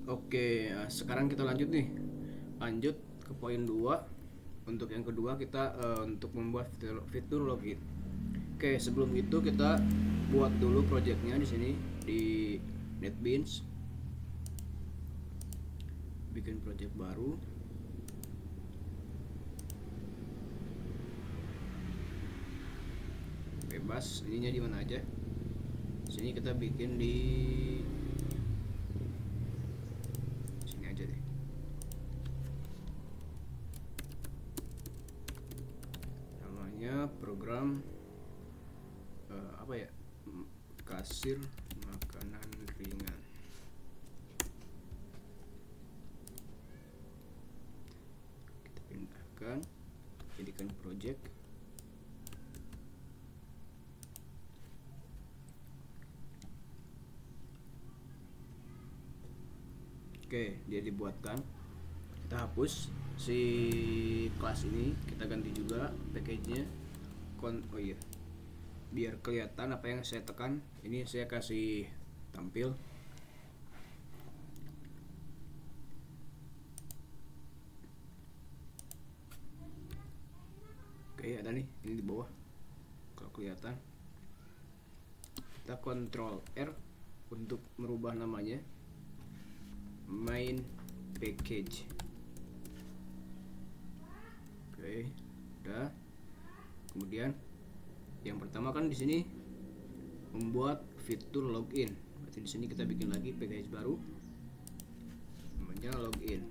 Oke, sekarang kita lanjut nih. Lanjut ke poin 2. Untuk yang kedua kita untuk membuat fitur login. Oke, sebelum itu kita buat dulu projectnya di sini di NetBeans. Bikin project baru. Bebas, ininya di mana aja. Sini kita bikin di sini aja deh. Namanya program apa ya? Kasir makanan ringan. Kita pindahkan, jadikan project. Oke, dia dibuatkan. Kita hapus si kelas ini, kita ganti juga package-nya. Oh iya, biar kelihatan apa yang saya tekan. Ini saya kasih tampil. Oke, ada nih, ini di bawah. Kalau kelihatan, kita Ctrl R untuk merubah namanya. Main package. Oke, udah. Kemudian yang pertama kan di sini membuat fitur login. Berarti di sini kita bikin lagi package baru namanya login.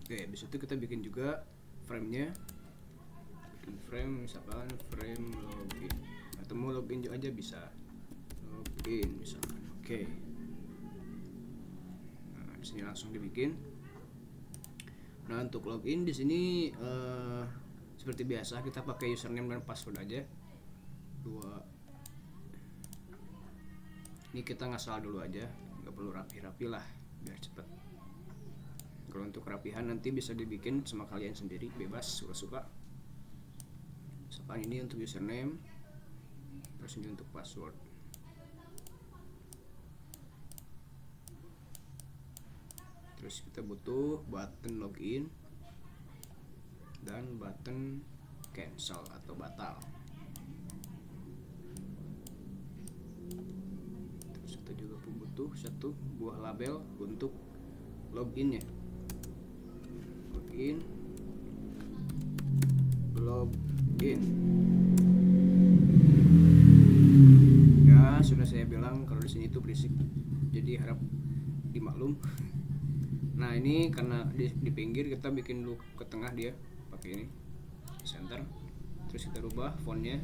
Oke, habis itu kita bikin juga frame-nya. Bikin frame misalkan frame login. Atau mau login aja bisa. Login misalkan. Oke. Di sini langsung dibikin. Nah, untuk login di sini seperti biasa kita pakai username dan password aja. Ini kita ngasal dulu aja, nggak perlu rapi-rapi lah, biar cepet. Kalau untuk rapihan nanti bisa dibikin sama kalian sendiri, bebas suka-suka. Misalkan ini untuk username, terus ini untuk password. Terus kita butuh button login dan button cancel atau batal. Terus kita juga butuh satu buah label untuk loginnya. Login, ya sudah saya bilang kalau di sini itu berisik, jadi harap dimaklum. Nah, ini karena di pinggir kita bikin dulu ke tengah, dia pakai ini center. Terus kita rubah fontnya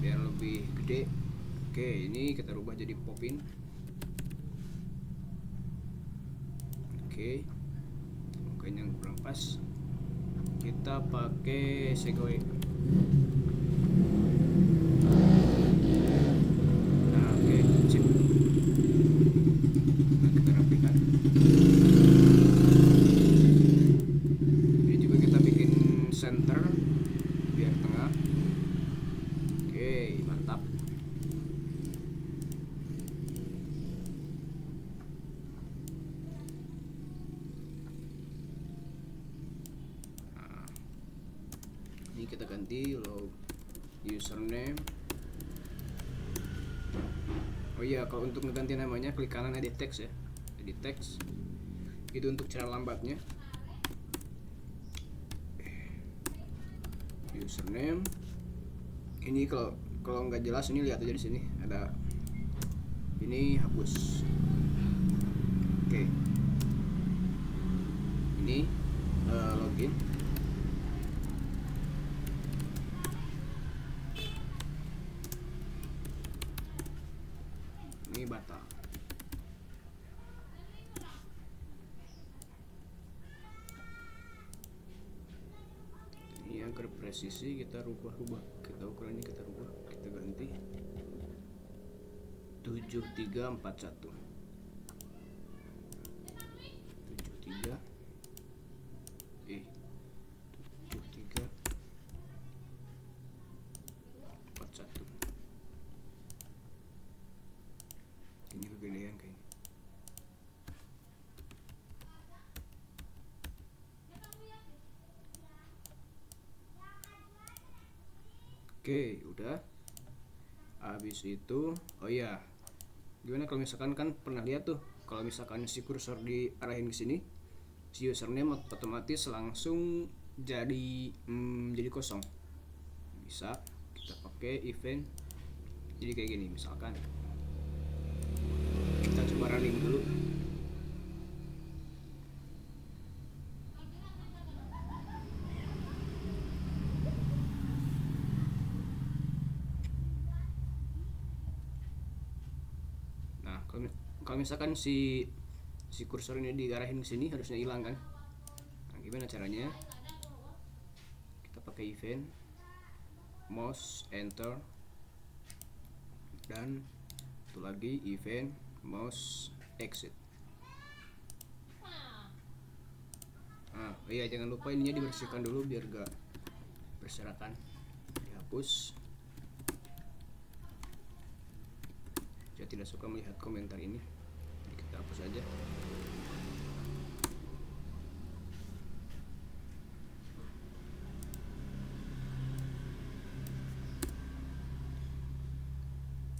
biar lebih gede. Oke, ini kita rubah jadi popin. Oke, mungkin yang kurang pas kita pakai segway. Nah, oke, sip. Nah, kita rapikan. Ini juga kita bikin center biar tengah. Oke, mantap. Nah, ini kita ganti username. Oh iya, kalau untuk mengganti namanya klik kanan edit text ya. Edit text. Itu untuk cara lambatnya. Username. Ini kalau nggak jelas ini lihat aja di sini ada. Ini hapus. Oke. Ini login. Ini batal. Ini yang presisi kita rubah-rubah, kita ukurannya kita rubah, kita ganti 7341 73 7341. Ini kegedean kayaknya. Oke, udah. Habis itu, oh iya, gimana kalau misalkan kan pernah lihat tuh, kalau misalkan si kursor diarahin ke sini, si username otomatis langsung jadi kosong. Bisa kita pakai event jadi kayak gini, misalkan kita coba running dulu. Nah, kalau misalkan si kursor ini diarahin ke sini harusnya hilang kan. Nah, gimana caranya? Kita pakai event mouse enter, dan itu lagi event mouse exit. Nah, iya, jangan lupa ininya dibersihkan dulu biar gak berserakan. Dihapus. Saya tidak suka melihat komentar ini, jadi kita hapus aja.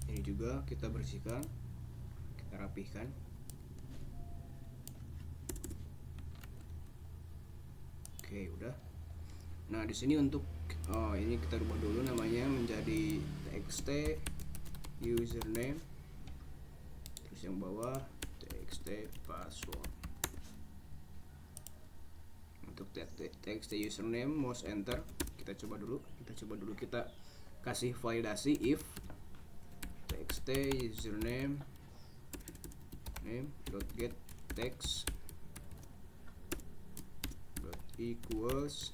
Ini juga kita bersihkan, kita rapihkan. Oke, udah. Nah, di sini untuk ini kita rubah dulu namanya menjadi txt username, terus yang bawah txt password. Untuk txt username mouse enter, kita coba dulu kita kasih validasi if txt username name dot get text dot equals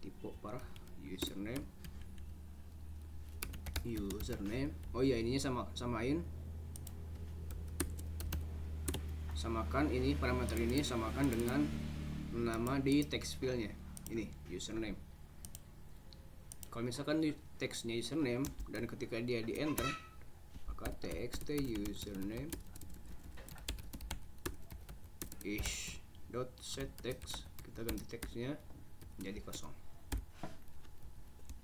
tipe parah username. Oh iya, ininya samakan ini parameter ini samakan dengan nama di text fieldnya ini username. Kalau misalkan di teksnya username dan ketika dia di enter, maka txt username is dot set text, kita ganti teksnya menjadi kosong.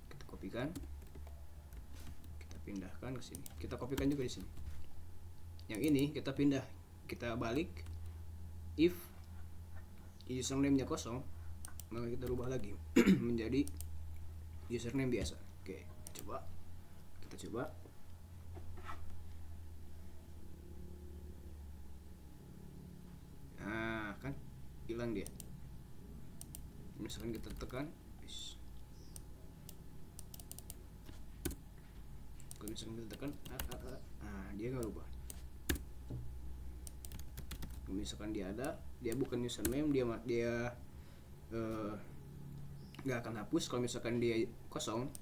Kita kopikan, kita pindahkan ke sini, kita kopikan juga di sini. Yang ini kita pindah, kita balik if username-nya kosong, maka kita rubah lagi menjadi username biasa. Oke, kita coba. Nah, kan hilang dia. Misalkan kita tekan, kalau misalkan kita tekan, dia nggak rubah. Kalau misalkan dia bukan username, dia nggak akan hapus. Kalau misalkan dia kosong,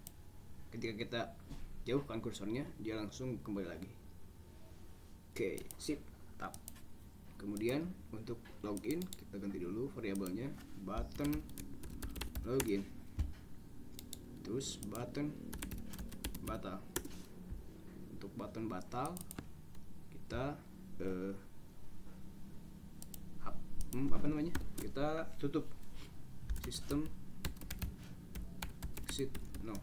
ketika kita jauhkan kursornya, dia langsung kembali lagi. Oke, sip, tap. Kemudian untuk login, kita ganti dulu variabelnya button login, terus button batal. Untuk button batal, kita kita tutup sistem exit no.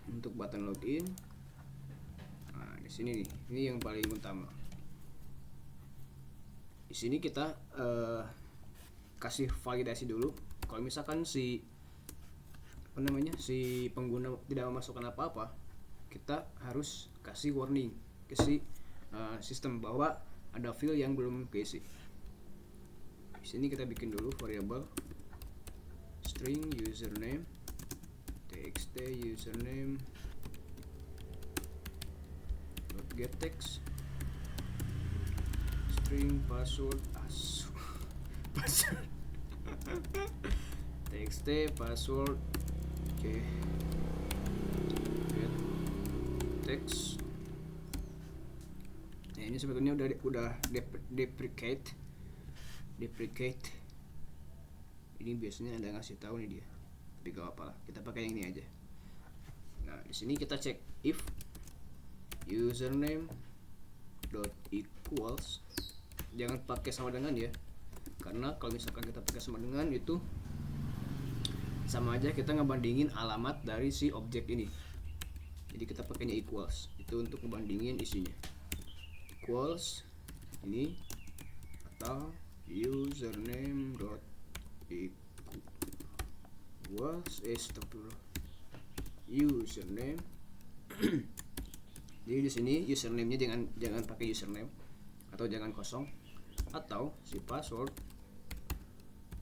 Untuk button login, nah di sini nih, ini yang paling utama. Di sini kita kasih validasi dulu. Kalau misalkan si pengguna tidak memasukkan apa-apa, kita harus kasih warning ke si sistem bahwa ada field yang belum keisi. Di sini kita bikin dulu variabel string username txt username get text string password txt password. Oke, get text. Nah, ini sebetulnya udah deprecate. Ini biasanya ada ngasih tahu nih dia, tapi gak apa lah, kita pakai yang ini aja. Nah, di sini kita cek if username dot equals, jangan pakai sama dengan ya, karena kalau misalkan kita pakai sama dengan itu sama aja kita ngebandingin alamat dari si objek ini. Jadi kita pakainya equals itu untuk ngebandingin isinya. Equals ini atau username dot equals username. Jadi di sini username-nya jangan pakai username atau jangan kosong, atau si password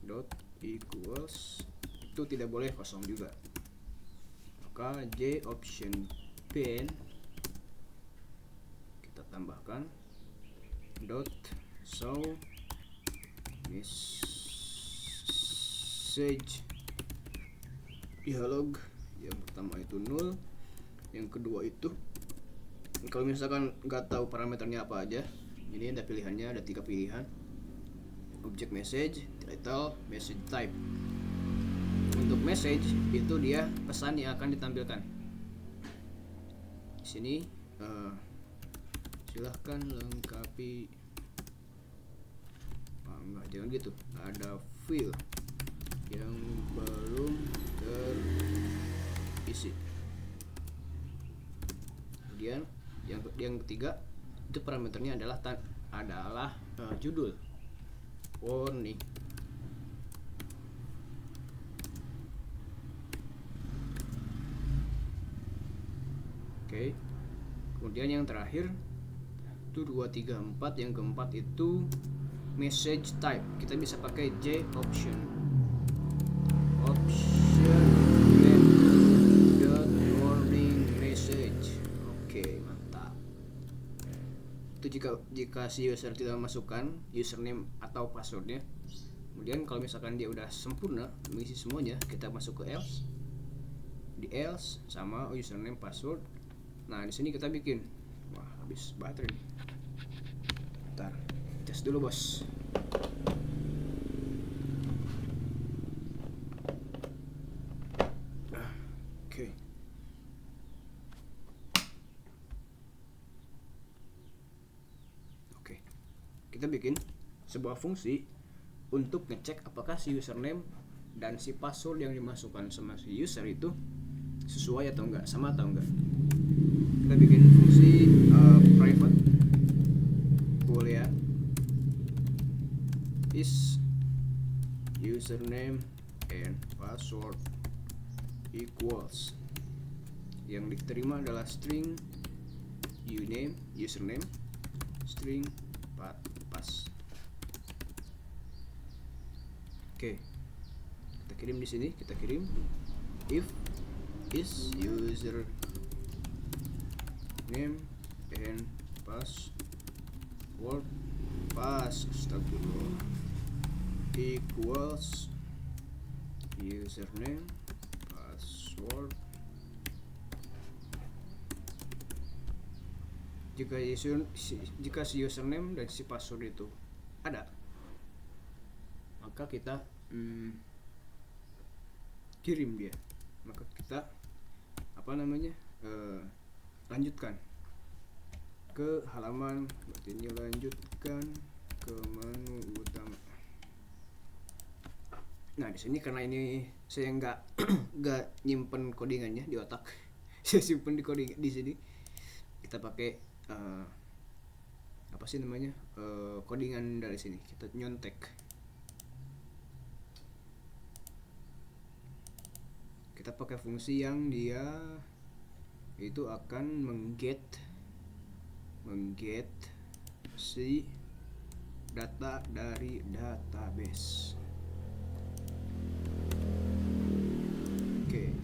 dot equals itu tidak boleh kosong juga. Maka J option pen kita tambahkan dot show message dialog. Yang pertama itu 0, yang kedua itu kalau misalkan nggak tahu parameternya apa aja, ini ada pilihannya, ada 3 pilihan: object message, title, message type. Untuk message itu dia pesan yang akan ditampilkan. Di sini silahkan lengkapi. Enggak, jangan gitu. Ada field yang belum terisi. Kemudian yang ketiga itu parameternya adalah judul. Warning. Oke. Kemudian yang terakhir itu 2, 3, 4. Yang keempat itu message type. Kita bisa pakai J option dot warning message. Oke, mantap. Itu jika si user tidak memasukkan username atau passwordnya. Kemudian kalau misalkan dia udah sempurna mengisi semuanya, kita masuk ke else. Di else sama username password. Nah, di sini kita bikin. Wah, habis baterai nih. Bentar, tes dulu, bos. Oke. Oke. Kita bikin sebuah fungsi untuk ngecek apakah si username dan si password yang dimasukkan sama si user itu sesuai atau enggak, sama atau enggak. Kita bikin fungsi private boolean is username and password equals, yang diterima adalah string username, string pass. Oke, kita kirim di sini. Kita kirim if is user name and password equals username password. Jika si username dan si password itu ada, maka kita kirim dia. Maka kita lanjutkan ke halaman, berarti ini lanjutkan ke menu utama. Nah, di sini karena ini saya nggak nyimpen codingannya di otak, saya simpen di coding di sini. Kita pakai codingan dari sini. Kita nyontek. Kita pakai fungsi yang dia itu akan mengget si data dari database. Oke.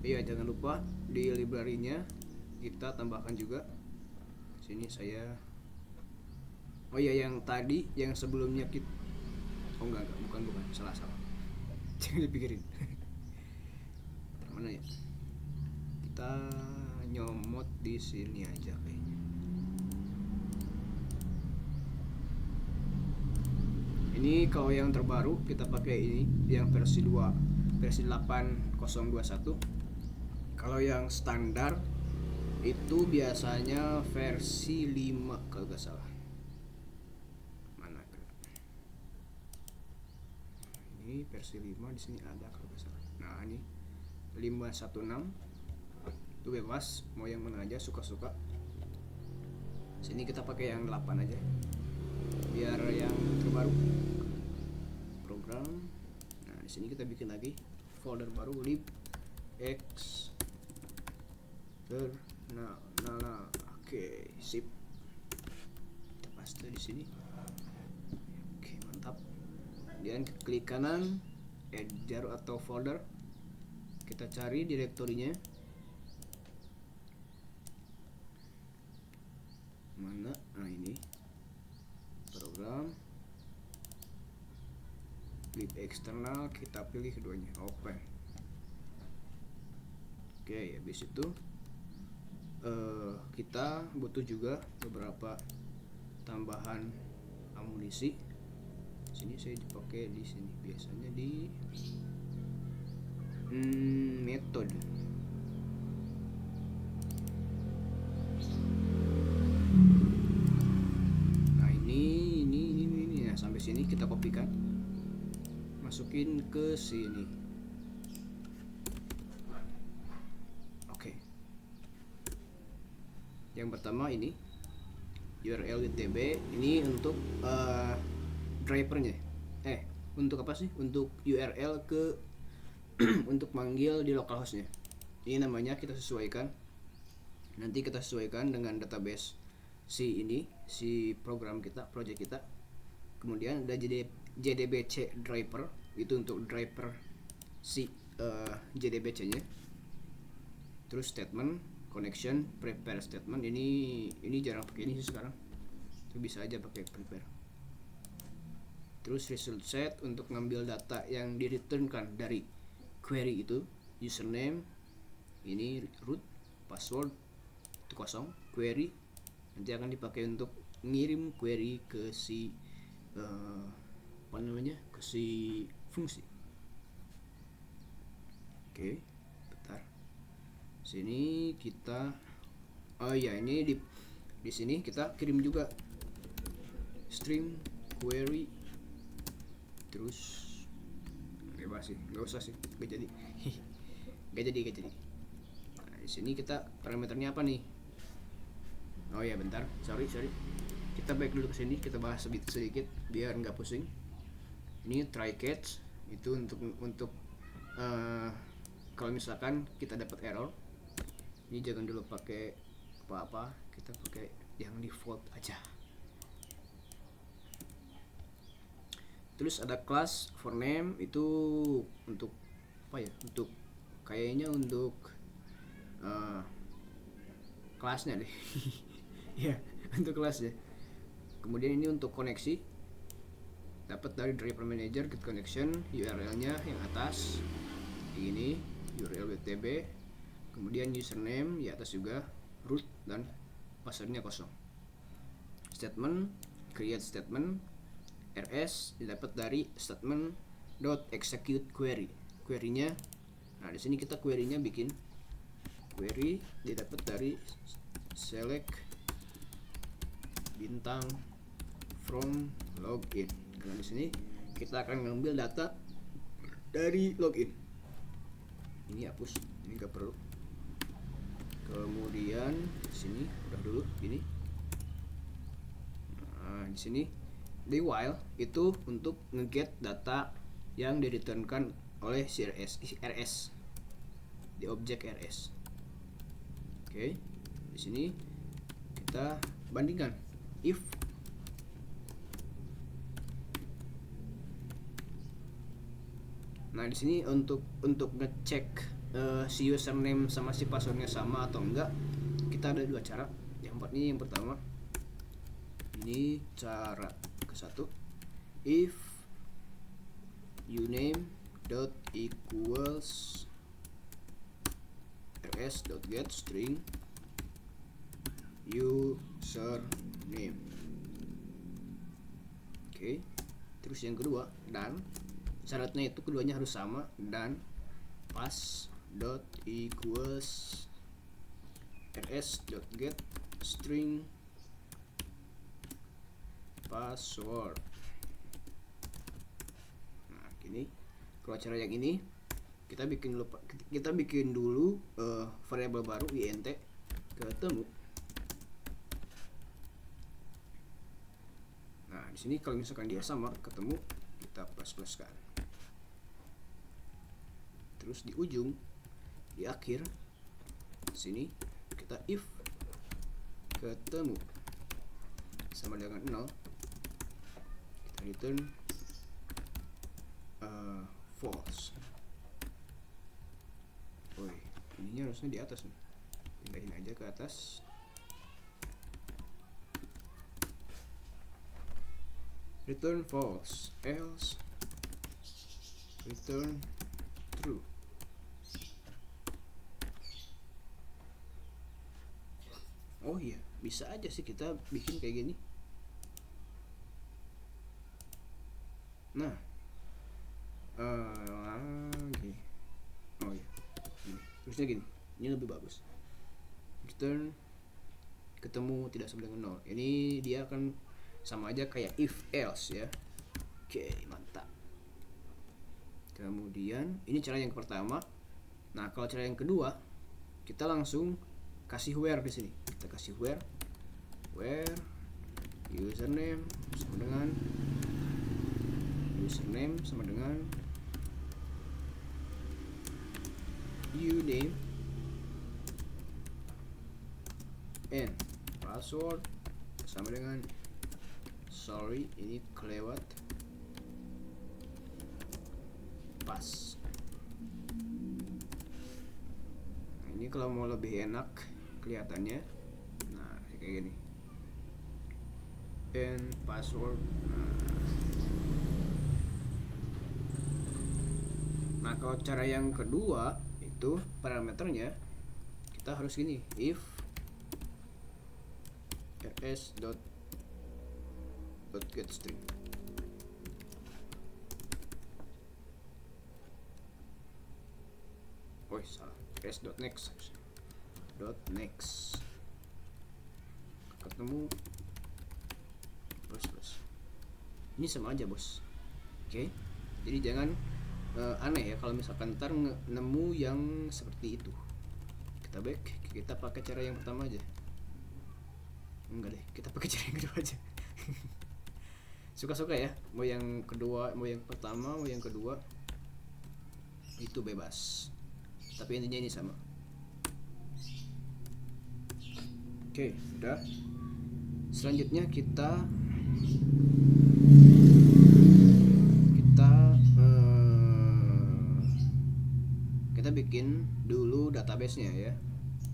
Iya, jangan lupa di library-nya kita tambahkan juga. Sini saya yang tadi yang sebelumnya kita bukan salah jangan dipikirin. Mana ya, kita nyomot di sini aja kayaknya. Ini kalau yang terbaru kita pakai ini yang versi 8.021. Kalau yang standar itu biasanya versi 5 kalau nggak salah. Mana? ini versi 5 di sini ada kalau nggak salah. Nah ini 516 itu bebas mau yang mana aja, suka-suka. Sini kita pakai yang 8 aja biar yang terbaru program. Nah di sini kita bikin lagi folder baru libx nah oke, sip, kita paste di sini. Oke, mantap. Kemudian klik kanan add jar atau folder, kita cari direktorinya mana. Nah ini program lib eksternal, kita pilih keduanya, open. Oke, habis itu kita butuh juga beberapa tambahan amunisi. Sini saya dipakai di sini biasanya di metode. Nah ini nah, sampai sini kita kopikan, masukin ke sini. Oke. Yang pertama ini URL WTB, ini untuk drivernya. Untuk apa sih? Untuk URL ke untuk manggil di localhostnya. Ini namanya kita sesuaikan. Nanti kita sesuaikan dengan database si program kita, project kita. Kemudian ada JDBC driver, itu untuk driver si JDBC-nya. Terus statement, connection, prepare statement. Ini jarang pakai ini sih sekarang. Itu bisa aja pakai prepare. Terus result set untuk ngambil data yang di returnkan dari query itu, username, ini root, password itu kosong, query nanti akan dipakai untuk ngirim query ke si ke si fungsi. Oke, bentar. Sini kita ini di sini kita kirim juga string query, terus bebas sih, nggak usah sih, nggak jadi. Nah, di sini kita parameternya apa nih? Oh ya bentar, sorry kita back dulu ke sini, kita bahas sedikit biar nggak pusing. Ini try catch itu untuk kalau misalkan kita dapat error, ini jangan dulu pakai apa-apa, kita pakai yang default aja. Terus ada class for name, itu untuk apa ya? Untuk kayaknya untuk kelasnya deh. Ya, untuk kelas ya. Kemudian ini untuk koneksi, dapat dari driver manager get connection, URL-nya yang atas ini URL WTB, kemudian username di atas juga, root dan passwordnya kosong. Statement, create statement, rs didapat dari statement .execute query, query-nya. Nah di sini kita query-nya bikin query didapat dari select bintang from login, karena di sini kita akan ngambil data dari login. Ini hapus, ini nggak perlu. Kemudian di sini udah dulu ini. Nah di sini di while itu untuk ngeget data yang direturnkan oleh si rs di objek rs. Oke, di sini kita bandingkan if nah di sini untuk ngecek si username sama si passwordnya sama atau enggak, kita ada dua cara. Yang pertama ini cara ke-1, if uname dot equals rs dot get string username. Oke. Terus yang kedua, dan syaratnya itu keduanya harus sama, dan pass dot equals rs dot get string password. Nah gini Kalau cara yang ini kita bikin dulu variabel baru int ketemu. Nah di sini kalau misalkan dia sama ketemu, kita plus-pluskan. Terus di ujung, di akhir sini kita if ketemu sama dengan 0, kita return false. Woi, ininya harusnya di atas nih, pindahin aja ke atas. Return false, else return true. Oh iya, bisa aja sih kita bikin kayak gini. Nah, lagi. Oh iya, gini. Terusnya gini, ini lebih bagus. Return ketemu tidak sama dengan 0. Ini dia akan sama aja kayak if else ya. Oke, mantap. Kemudian ini cara yang pertama. Nah, kalau cara yang kedua, kita langsung kasih where di sini. Kita kasih where username sama dengan uname and password sama dengan sorry ini kelewat pas. Nah, ini kalau mau lebih enak kelihatannya, nah kayak gini, and password. Nah kalau cara yang kedua itu parameternya kita harus gini, if rs.getString. Oh salah, rs.next ketemu plus. Ini sama aja bos. Oke, jadi jangan aneh ya kalau misalkan ntar nemu yang seperti itu. Kita back, kita pakai cara yang pertama aja. Enggak deh, kita pakai cara yang kedua aja. Suka-suka ya, mau yang kedua, mau yang pertama, mau yang kedua, itu bebas. Tapi intinya ini sama. Oke, udah. Selanjutnya kita bikin dulu database-nya ya.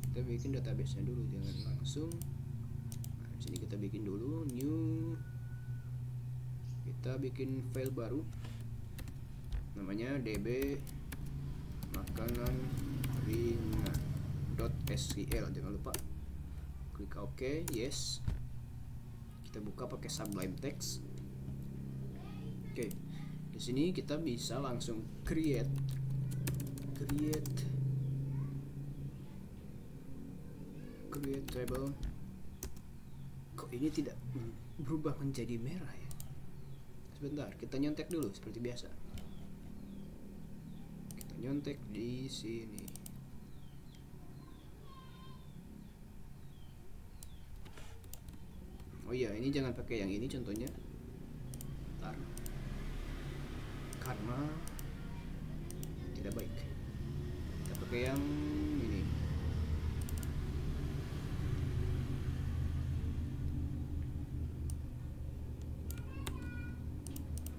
Kita bikin database-nya dulu, jangan langsung. Nah, di sini kita bikin dulu new. Kita bikin file baru. Namanya db makanan ringan.sql. Jangan lupa klik OK, yes. Kita buka pakai Sublime Text. Oke. Di sini kita bisa langsung create table. Kok ini tidak berubah menjadi merah ya? Sebentar, kita nyontek dulu seperti biasa. Kita nyontek di sini. Oh iya, ini jangan pakai yang ini contohnya. Bentar. Karena tidak baik. Kita pakai yang ini.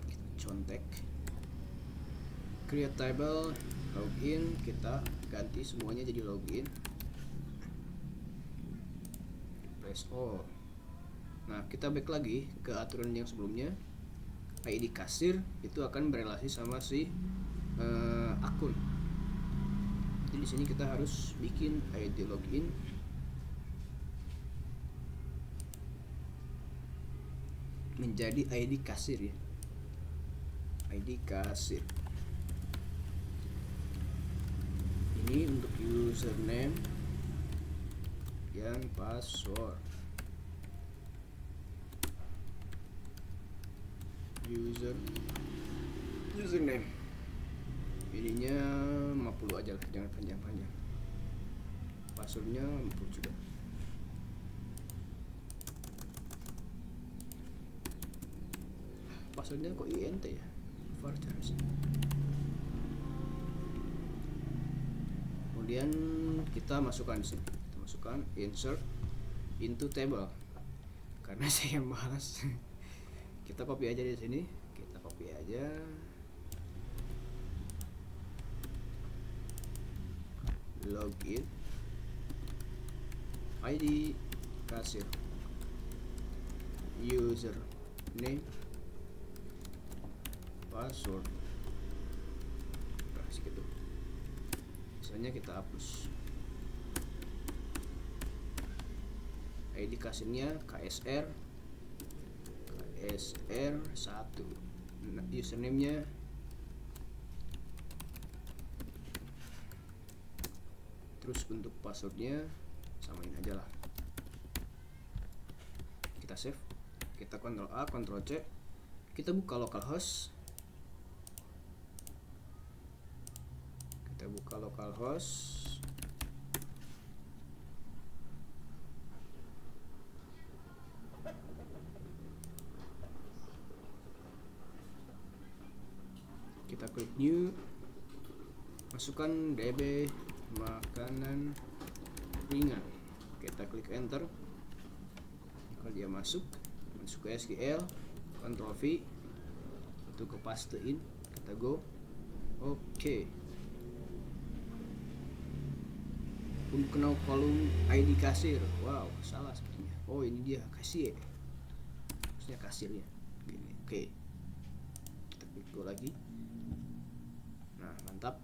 Kita contek. Create table, login, kita ganti semuanya jadi login. Replace all. Nah, kita back lagi ke aturan yang sebelumnya. ID kasir itu akan berelasi sama si akun. Jadi di sini kita harus bikin ID login menjadi ID kasir ya. ID kasir. Ini untuk username dan password. Username ininya 50 aja lah, jangan panjang-panjang. Passwordnya 50 juga. Passwordnya kok INT ya, Varchar. Kemudian kita masukkan di sini, kita masukkan insert into table karena saya malas. Kita copy aja di sini, kita copy aja. Login, ID kasir, user name, password, nah segitu. Misalnya kita hapus. ID kasirnya KSR 1. Username-nya terus untuk passwordnya samain aja lah. Kita save, kita Ctrl A, Ctrl C, kita buka localhost, kita klik new, masukkan DB makanan ringan, kita klik enter. Kalau dia masuk ke SQL, Ctrl V untuk ke pastein, kita go. Oke. Untuk kenal kolom ID kasir, wow salah sepertinya. Oh ini dia kasir, maksudnya kasirnya gini. Oke, kita klik go lagi. Nah mantap.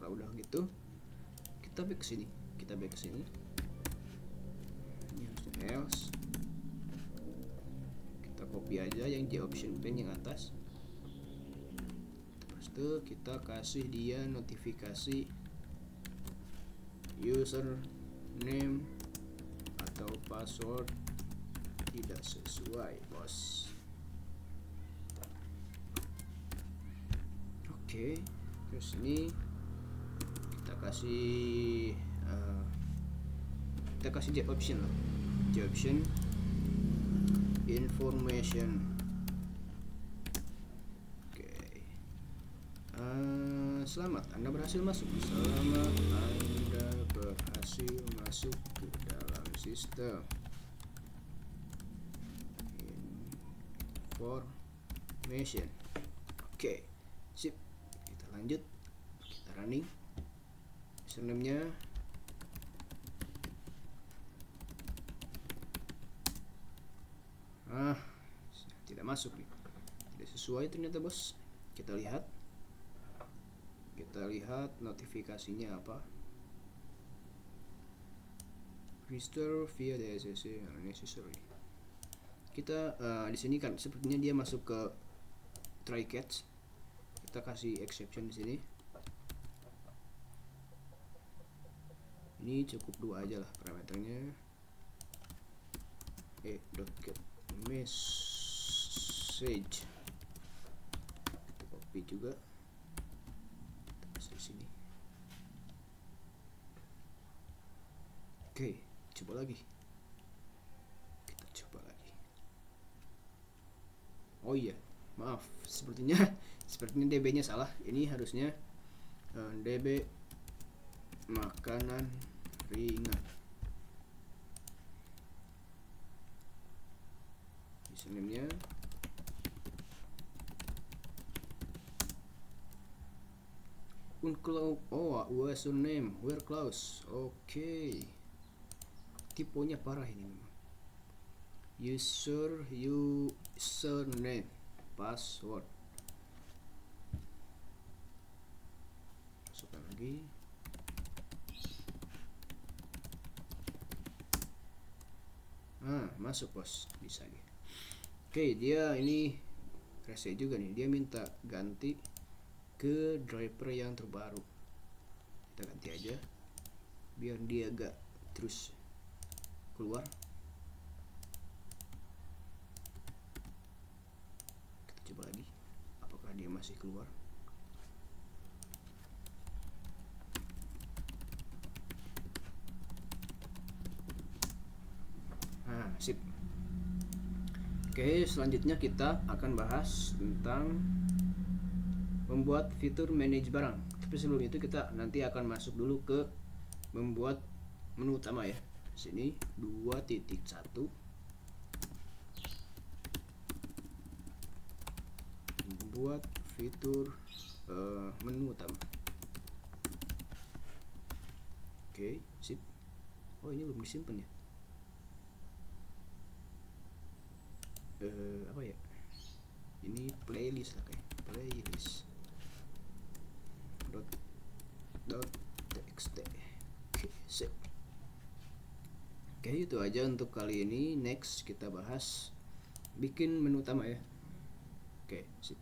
Kalau udah gitu kita back ke sini, ini harusnya else, kita copy aja yang J option pen yang atas, terus tuh kita kasih dia notifikasi user name atau password tidak sesuai, bos. Oke, terus ini kita kasih J option loh, J option information. Oke. Selamat Anda berhasil masuk ke dalam sistem information. Oke, sip, kita lanjut, kita running. Username-nya tidak masuk nih, tidak sesuai ternyata, bos. Kita lihat notifikasinya apa. Register via DSCC unnecessary. Kita di sini kan sepertinya dia masuk ke try catch. Kita kasih exception di sini. Ini cukup 2 aja lah parameternya. .get message. Kita copy juga. Terus di sini. Oke, coba lagi. Oh iya, maaf. Sepertinya DB-nya salah. Ini harusnya DB makanan ringan. Username-nya username where close. Oke. Tipenya parah ini memang. Username password. Masukkan lagi. Masuk, bos, bisa nih. Oke, dia ini rese juga nih, dia minta ganti ke driver yang terbaru. Kita ganti aja biar dia gak terus keluar. Kita coba lagi. dia masih keluar. Nah, sip. Oke, selanjutnya kita akan bahas tentang membuat fitur manage barang. Tapi sebelum itu kita nanti akan masuk dulu ke membuat menu utama ya. Sini 2.1 membuat fitur menu utama. Oke, sip. Oh, ini belum disimpan ya. Apa ya? Ini playlist lah kayak playlist .txt. Oke, sip. Oke, itu aja untuk kali ini. Next kita bahas bikin menu utama ya. Oke, sip.